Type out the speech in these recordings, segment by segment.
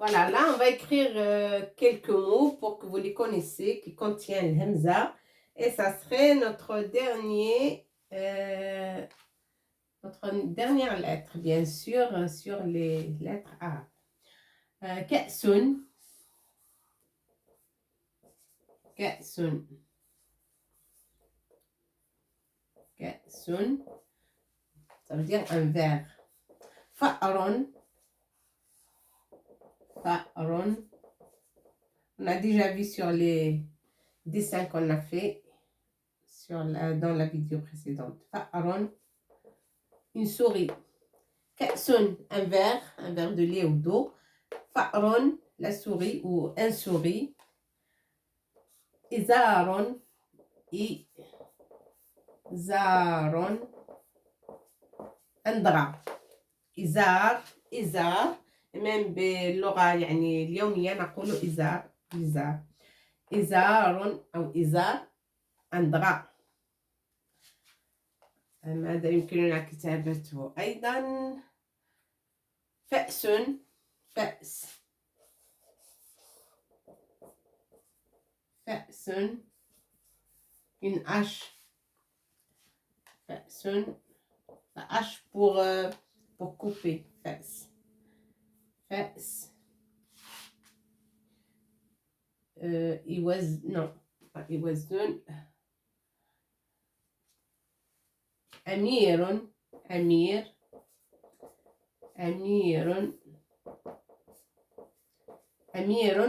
Voilà, là, on va écrire quelques mots pour que vous les connaissez, qui contiennent l'hamza. Et ça serait notre dernière lettre, bien sûr, sur les lettres arabes. Ka'sun, ka'sun, ka'sun, ça veut dire un verre. Fa'ron, fa'ron. On a déjà vu sur les dessins qu'on a fait dans la vidéo précédente. Fa'ron, une souris. Ka'sun, un verre de lait ou d'eau. Fa'ron, la souris ou un souris. Izaron, izaron, un drap. إزار même باللغة يعني اليومية نقول إزار أو إزار un drap. ماذا يمكننا كتابته أيضا؟ فأس، une hache. فأس, la hache pour couper. فأس. يوزن. أمير.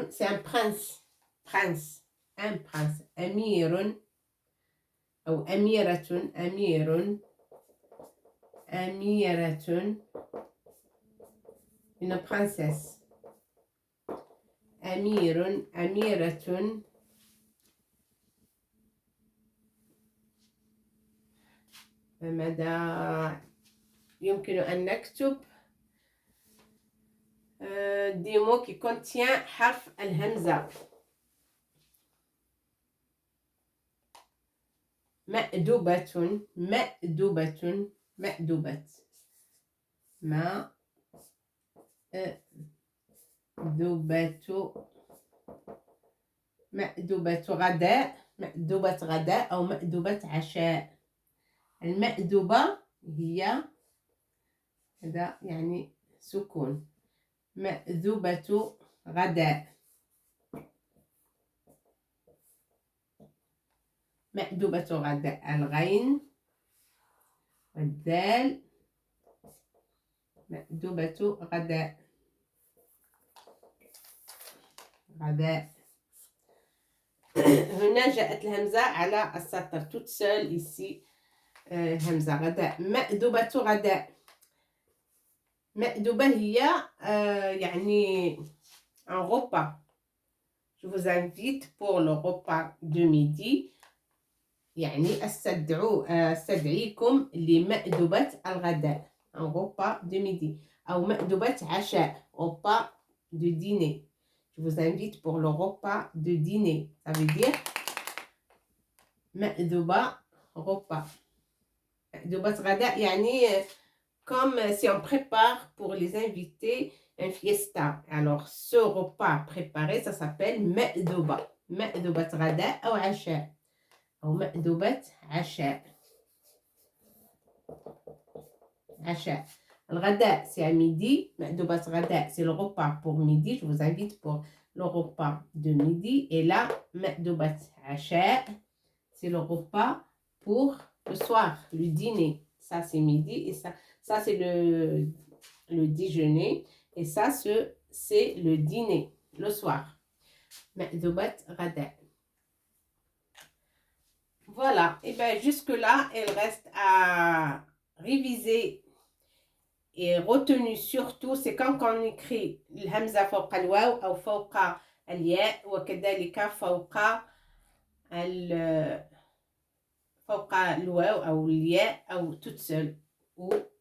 C'est un prince. Un prince. أمير أو أميرة. Une princesse. أميرة. ماذا يمكن أن نكتب؟ des mots qui contient حرف الهمزة. مأدوبة. مأدوبة غداء. مأدوبة غداء أو مأدوبة عشاء. المأدوبة هي هذا يعني سكون. مأدوبة غداء. مأدوبة غداء. الغين والدال. مأدوبة غداء. هنا جاءت الهمزة على السطر toute seule ici. همزة غداء. مأدوبة غداء. مأدوبة هي يعني un repas. Je vous invite pour le repas de midi. يعني استدعيكم لمأدوبة الغداء. un repas de midi. أو مأدوبة عشاء. repas de dîner. Je vous invite pour le repas de dîner. Ça veut dire مأدوبة repas. مأدوبة غداء يعني comme si on prépare pour les invités un fiesta. Alors ce repas préparé, ça s'appelle مأدوبة. مأدوبة غداء أو عشاء. أو مأدوبة عشاء. الغداء c'est à midi. مأدوبة غداء c'est le repas pour midi. Je vous invite pour le repas de midi. Et là, مأدوبة عشاء c'est le repas pour le soir, le dîner. Ça c'est midi et ça c'est le déjeuner. Et ça c'est le dîner, le soir. مأدوبة غداء. Voilà, et bien jusque-là, il reste à réviser et retenir surtout, c'est quand on écrit الهمزة فوق الواو أو فوق الياء وكذلك فوق الواو أو الياء أو toute seule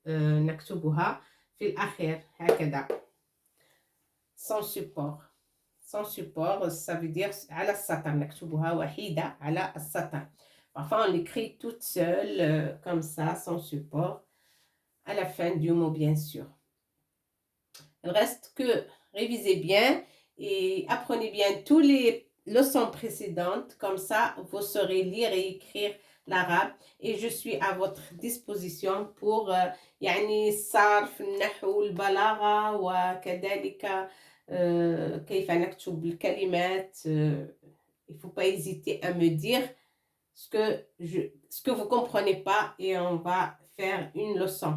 نكتبها في الأخير هكذا sans support. Sans support, ça veut dire على السطر. نكتبها وحيدة على السطر. Parfois, on l'écrit toute seule, comme ça, sans support, à la fin du mot, bien sûr. Il reste que révisez bien et apprenez bien tous les leçons précédentes. Comme ça, vous saurez lire et écrire l'arabe. Et je suis à votre disposition pour يعني الصرف النحو البلاغة وكذلك كيف نكتب الكلمات. Il ne faut pas hésiter à me dire ce que vous ne comprenez pas et on va faire une leçon.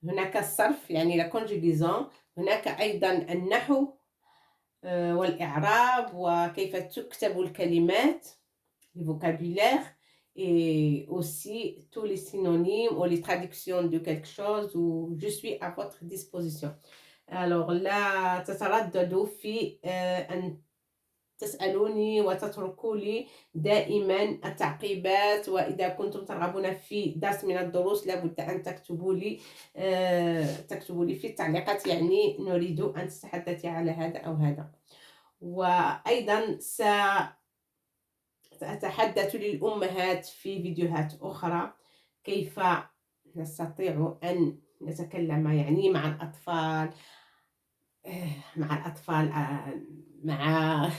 هناك الصرف يعني la conjugaison. هناك أيضا النحو والإعراب وكيف تكتب الكلمات, le vocabulaire, et aussi tous les synonymes ou les traductions de quelque chose, où je suis à votre disposition. Alors لا تترددوا في أن تسألوني وتتركوا لي دائما التعقيبات، وإذا كنتم ترغبون في درس من الدروس لابد أن تكتبوا لي في التعليقات، يعني نريد أن تتحدثي على هذا أو هذا. وأيضا سأتحدث للأمهات في فيديوهات أخرى كيف نستطيع أن نتكلم يعني مع الأطفال مع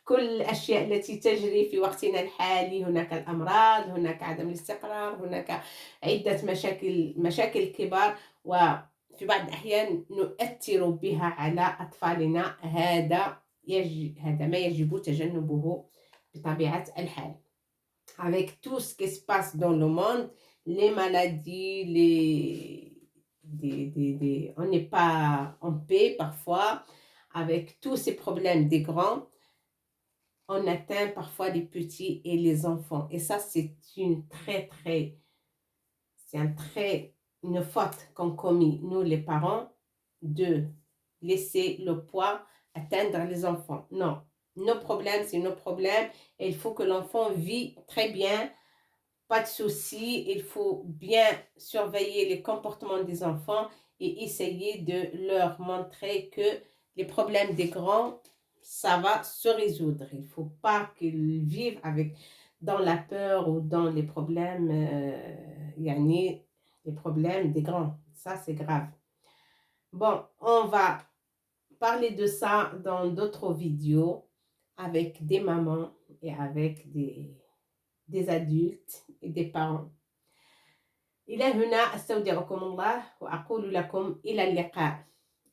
كل الأشياء التي تجري في وقتنا الحالي. هناك الأمراض، هناك عدم الاستقرار، هناك عدة مشاكل كبار، وفي بعض الأحيان نؤثر بها على أطفالنا. هذا ما يجب تجنبه بطبيعة الحال. Avec tout ce qui se passe dans le monde, les maladies, on n'est pas en paix parfois. Avec tous ces problèmes des grands, on atteint parfois les petits et les enfants. Et ça, c'est une faute qu'ont commis nous les parents, de laisser le poids atteindre les enfants. Non, nos problèmes, c'est nos problèmes, et il faut que l'enfant vit très bien. Pas de souci, il faut bien surveiller les comportements des enfants et essayer de leur montrer que les problèmes des grands, ça va se résoudre. Il ne faut pas qu'ils vivent dans la peur ou dans les problèmes, les problèmes des grands. Ça, c'est grave. Bon, on va parler de ça dans d'autres vidéos avec des mamans et avec des adultes et des parents. إلى هنا أستودعكم الله وأقول لكم إلى اللقاء.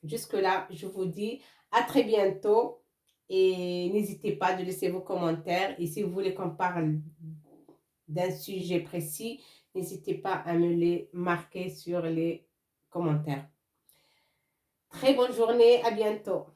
Jusque là, je vous dis à très bientôt et n'hésitez pas de laisser vos commentaires. Et si vous voulez qu'on parle d'un sujet précis, n'hésitez pas à me les marquer sur les commentaires. Très bonne journée, à bientôt.